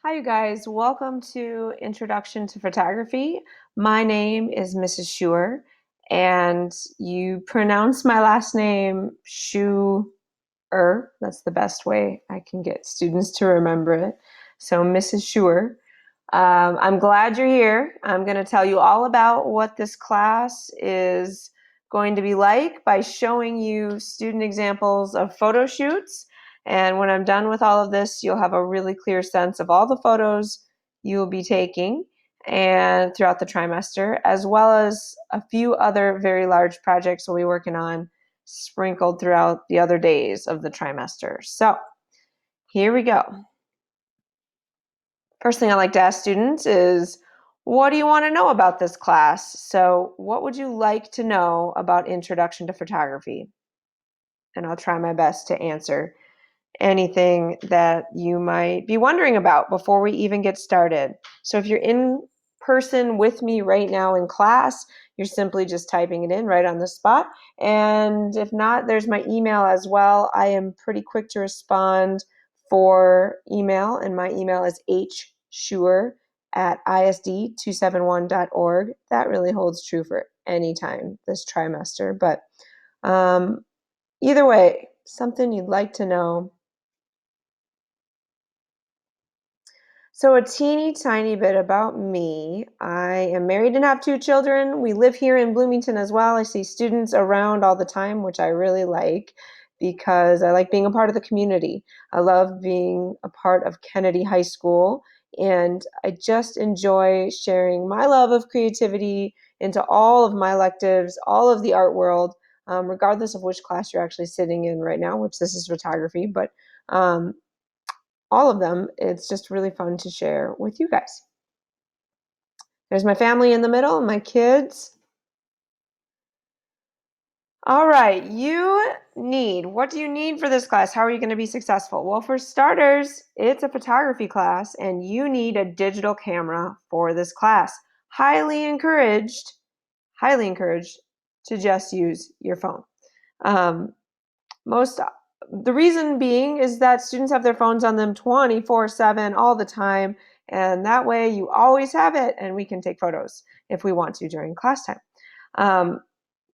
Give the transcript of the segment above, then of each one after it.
Hi, you guys. Welcome to Introduction to Photography. My name is Mrs. Schuer, and you pronounce my last name Schuer. That's the best way I can get students to remember it. So, Mrs. Schuer, I'm glad you're here. I'm going to tell you all about what this class is going to be like by showing you student examples of photo shoots. And when I'm done with all of this, you'll have a really clear sense of all the photos you'll be taking and throughout the trimester, as well as a few other very large projects we'll be working on sprinkled throughout the other days of the trimester. So here we go. First thing I like to ask students is, what do you want to know about this class? So what would you like to know about Introduction to Photography? And I'll try my best to answer anything that you might be wondering about before we even get started. So if you're in person with me right now in class, you're simply just typing it in right on the spot. And if not, there's my email as well. I am pretty quick to respond for email, and my email is hschuer@isd271.org. That really holds true for any time this trimester, but either way, something you'd like to know. So a teeny tiny bit about me. I am married and have two children. We live here in Bloomington as well. I see students around all the time, which I really like because I like being a part of the community. I love being a part of Kennedy High School, and I just enjoy sharing my love of creativity into all of my electives, all of the art world, regardless of which class you're actually sitting in right now, which this is photography, but um, all of them. It's just really fun to share with you guys. There's my family in the middle, my kids. All right, what do you need for this class? How are you going to be successful? Well, for starters, it's a photography class and you need a digital camera for this class. Highly encouraged, highly encouraged to just use your phone. Um, most The reason being is that students have their phones on them 24/7 all the time, and that way you always have it and we can take photos if we want to during class time. Um,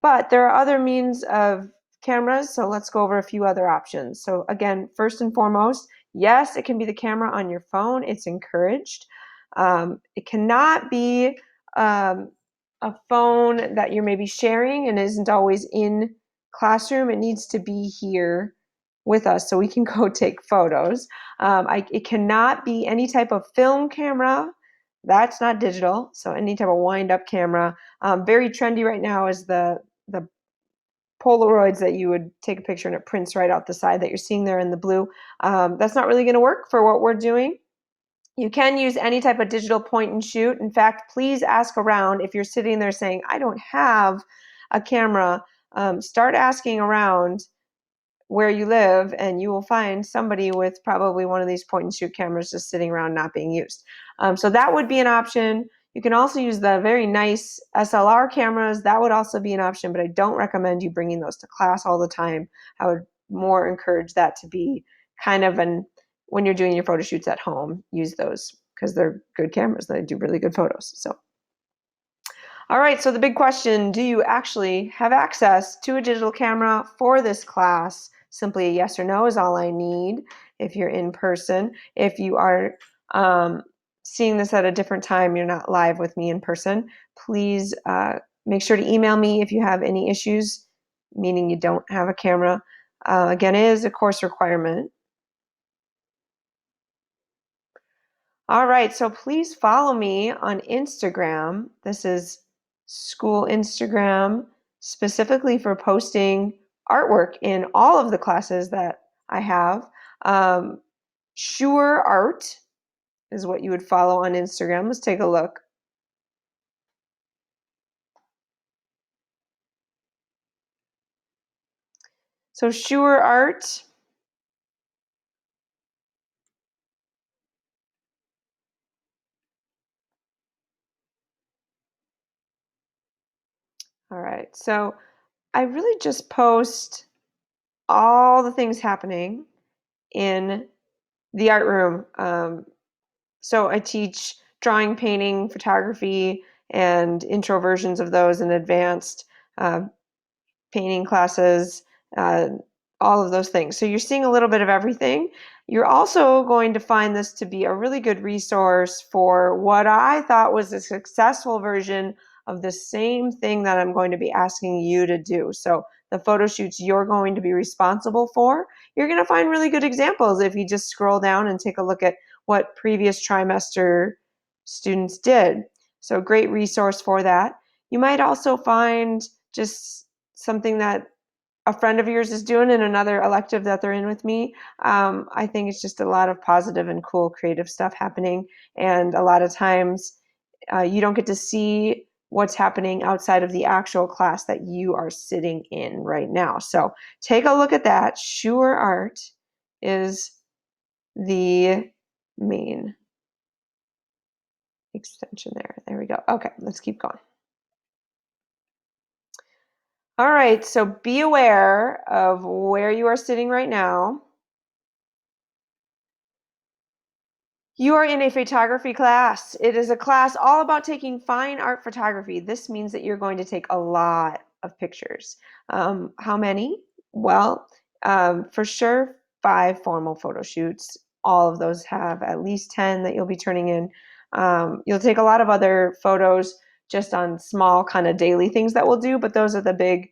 but there are other means of cameras, so let's go over a few other options. So again, first and foremost, yes, it can be the camera on your phone. It's encouraged. It cannot be um, a phone that you're maybe sharing and isn't always in classroom. It needs to be here with us so we can go take photos. It cannot be any type of film camera. That's not digital, so any type of wind-up camera. Very trendy right now is the Polaroids that you would take a picture and it prints right out the side that you're seeing there in the blue. That's not really going to work for what we're doing. You can use any type of digital point and shoot. In fact, please ask around if you're sitting there saying, I don't have a camera. Start asking around where you live and you will find somebody with probably one of these point and shoot cameras just sitting around not being used. So that would be an option. You can also use the very nice SLR cameras. That would also be an option, but I don't recommend you bringing those to class all the time. I would more encourage that to be kind of when you're doing your photo shoots at home, use those because they're good cameras. They do really good photos. So, all right, so the big question, do you actually have access to a digital camera for this class? Simply a yes or no is all I need if you're in person. If you are seeing this at a different time, you're not live with me in person, please make sure to email me if you have any issues, meaning you don't have a camera. Again, it is a course requirement. All right, so please follow me on Instagram. This is school Instagram, specifically for posting artwork in all of the classes that I have. Sure Art is what you would follow on Instagram. Let's take a look. So Sure Art. All right, so I really just post all the things happening in the art room. So I teach drawing, painting, photography, and intro versions of those and advanced uh, painting classes, uh, all of those things. So you're seeing a little bit of everything. You're also going to find this to be a really good resource for what I thought was a successful version of the same thing that I'm going to be asking you to do. So the photo shoots you're going to be responsible for, you're going to find really good examples if you just scroll down and take a look at what previous trimester students did. So great resource for that. You might also find just something that a friend of yours is doing in another elective that they're in with me. I think it's just a lot of positive and cool creative stuff happening. And a lot of times you don't get to see what's happening outside of the actual class that you are sitting in right now. So take a look at that. Sure Art is the main extension there. There we go. Okay, let's keep going. All right, so be aware of where you are sitting right now. You are in a photography class. It is a class all about taking fine art photography. This means that you're going to take a lot of pictures. How many? Well, for sure, 5 formal photo shoots. All of those have at least 10 that you'll be turning in. You'll take a lot of other photos just on small kind of daily things that we'll do, but those are the big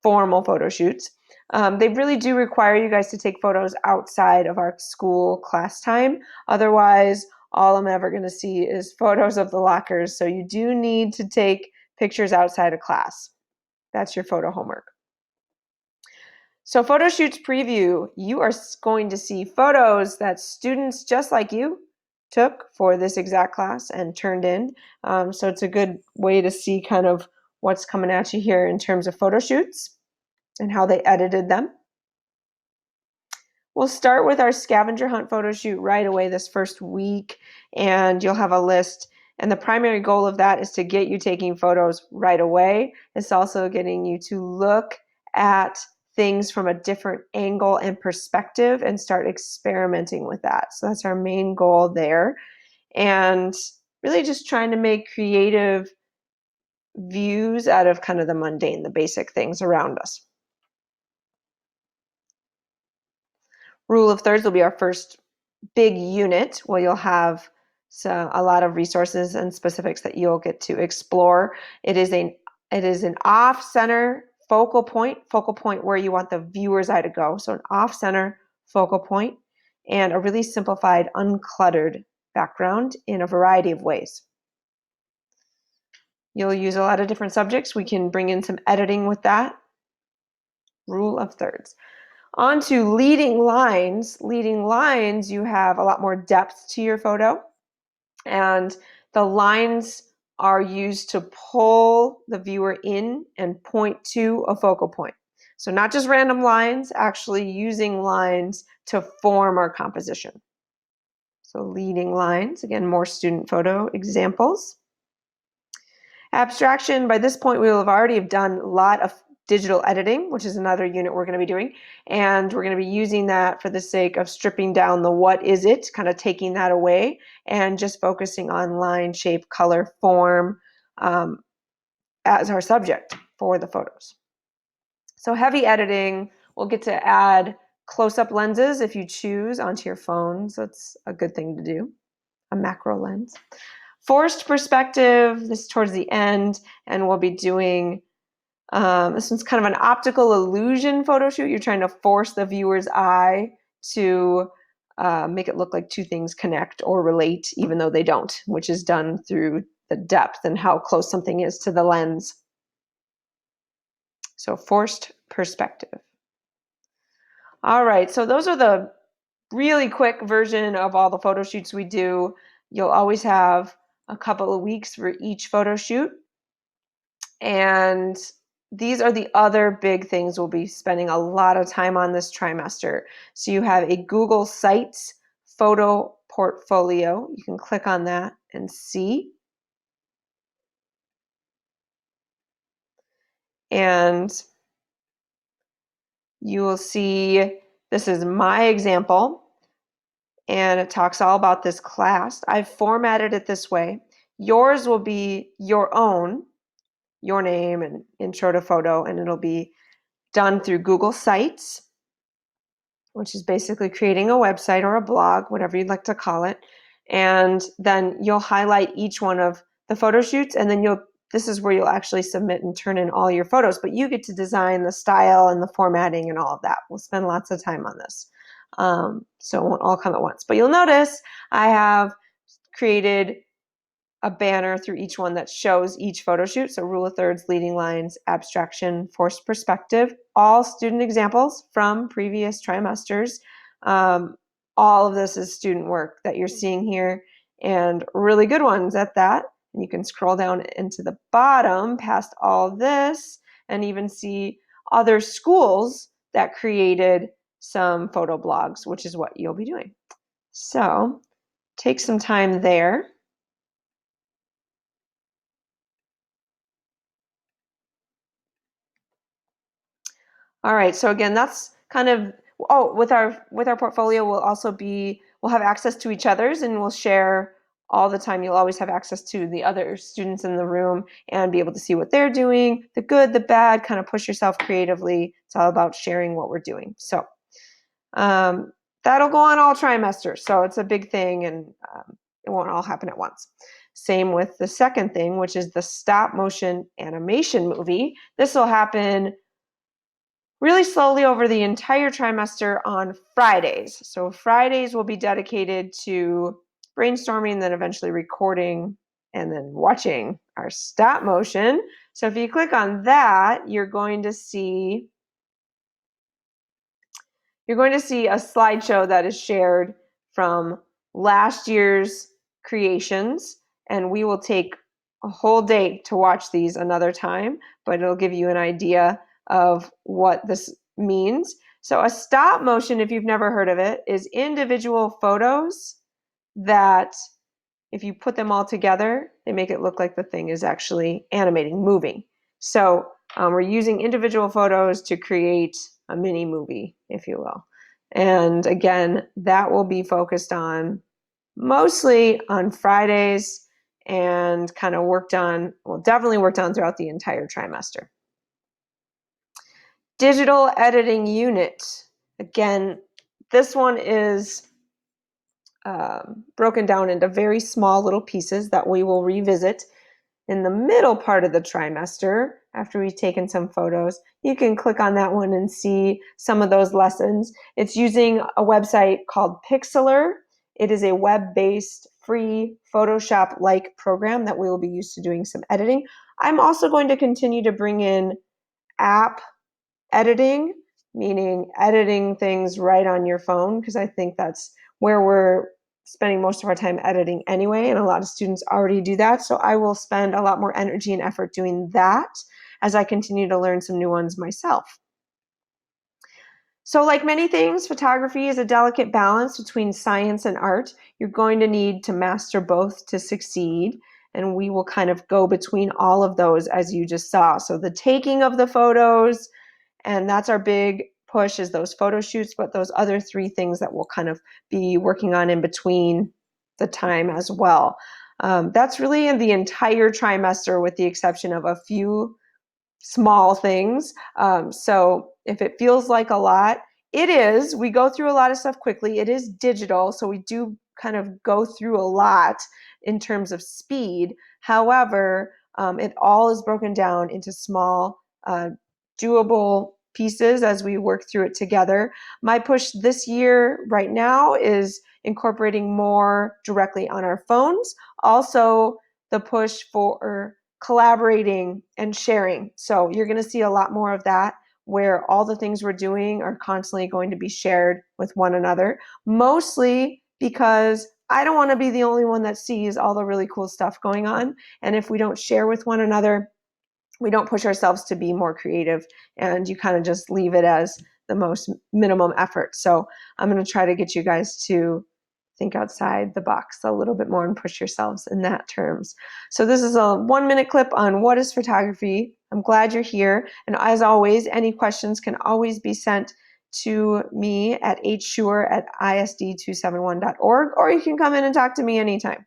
formal photo shoots. They really do require you guys to take photos outside of our school class time. Otherwise, all I'm ever going to see is photos of the lockers. So you do need to take pictures outside of class. That's your photo homework. So photo shoots preview, you are going to see photos that students just like you took for this exact class and turned in. So it's a good way to see kind of what's coming at you here in terms of photo shoots and how they edited them. We'll start with our scavenger hunt photo shoot right away this first week, and you'll have a list. And the primary goal of that is to get you taking photos right away. It's also getting you to look at things from a different angle and perspective and start experimenting with that. So that's our main goal there. And really just trying to make creative views out of kind of the mundane, the basic things around us. Rule of thirds will be our first big unit where you'll have a lot of resources and specifics that you'll get to explore. It is an off-center focal point where you want the viewer's eye to go. So an off-center focal point and a really simplified, uncluttered background in a variety of ways. You'll use a lot of different subjects. We can bring in some editing with that. Rule of thirds. On to leading lines. Leading lines, you have a lot more depth to your photo, and the lines are used to pull the viewer in and point to a focal point. So not just random lines, actually using lines to form our composition. So leading lines, again, more student photo examples. Abstraction, by this point we will have already have done a lot of digital editing, which is another unit we're going to be doing. And we're going to be using that for the sake of stripping down the what is it, kind of taking that away and just focusing on line, shape, color, form as our subject for the photos. So heavy editing, we'll get to add close-up lenses if you choose onto your phones. That's a good thing to do, a macro lens. Forced perspective, this is towards the end, and we'll be doing this one's kind of an optical illusion photo shoot. You're trying to force the viewer's eye to make it look like two things connect or relate, even though they don't, which is done through the depth and how close something is to the lens. So forced perspective. All right, so those are the really quick version of all the photo shoots we do. You'll always have a couple of weeks for each photo shoot. And these are the other big things we'll be spending a lot of time on this trimester. So you have a Google Sites photo portfolio. You can click on that and see. And you will see this is my example. and it talks all about this class. I've formatted it this way. Yours will be your own, your name and intro to photo, and it'll be done through Google Sites, which is basically creating a website or a blog, whatever you'd like to call it. And then you'll highlight each one of the photo shoots, and then this is where you'll actually submit and turn in all your photos, but you get to design the style and the formatting and all of that. We'll spend lots of time on this. So it won't all come at once. But you'll notice I have created a banner through each one that shows each photo shoot. So rule of thirds, leading lines, abstraction, forced perspective, all student examples from previous trimesters. All of this is student work that you're seeing here, and really good ones at that. And you can scroll down into the bottom past all this and even see other schools that created some photo blogs, which is what you'll be doing. So take some time there. All right, so again, that's kind of, with our portfolio, we'll have access to each other's, and we'll share all the time. You'll always have access to the other students in the room and be able to see what they're doing, the good, the bad, kind of push yourself creatively. It's all about sharing what we're doing. So that'll go on all trimesters. So it's a big thing, and it won't all happen at once. Same with the second thing, which is the stop motion animation movie. This will happen really slowly over the entire trimester on Fridays. So Fridays will be dedicated to brainstorming, then eventually recording, and then watching our stop motion. So if you click on that, you're going to see a slideshow that is shared from last year's creations, and we will take a whole day to watch these another time, but it'll give you an idea of what this means. So a stop motion, if you've never heard of it, is individual photos that, if you put them all together, they make it look like the thing is actually animating, moving. So we're using individual photos to create a mini movie, if you will. And again, that will be focused on mostly on Fridays and definitely worked on throughout the entire trimester. Digital editing unit. Again, this one is broken down into very small little pieces that we will revisit in the middle part of the trimester after we've taken some photos. You can click on that one and see some of those lessons. It's using a website called Pixlr. It is a web-based free Photoshop-like program that we will be used to doing some editing. I'm also going to continue to bring in app editing, meaning editing things right on your phone, because I think that's where we're spending most of our time editing anyway, and a lot of students already do that. So I will spend a lot more energy and effort doing that as I continue to learn some new ones myself. So like many things, photography is a delicate balance between science and art. You're going to need to master both to succeed, and we will kind of go between all of those as you just saw. So the taking of the photos, and that's our big push, is those photo shoots, but those other three things that we'll kind of be working on in between the time as well. That's really in the entire trimester with the exception of a few small things. So if it feels like a lot, it is. We go through a lot of stuff quickly. It is digital, so we do kind of go through a lot in terms of speed. However, it all is broken down into small, doable pieces as we work through it together. My push this year right now is incorporating more directly on our phones. Also, the push for collaborating and sharing. So you're going to see a lot more of that, where all the things we're doing are constantly going to be shared with one another, mostly because I don't want to be the only one that sees all the really cool stuff going on. And if we don't share with one another, we don't push ourselves to be more creative, and you kind of just leave it as the most minimum effort. So I'm going to try to get you guys to think outside the box a little bit more and push yourselves in that terms. So this is a 1-minute clip on what is photography. I'm glad you're here. And as always, any questions can always be sent to me at hshure@isd271.org, or you can come in and talk to me anytime.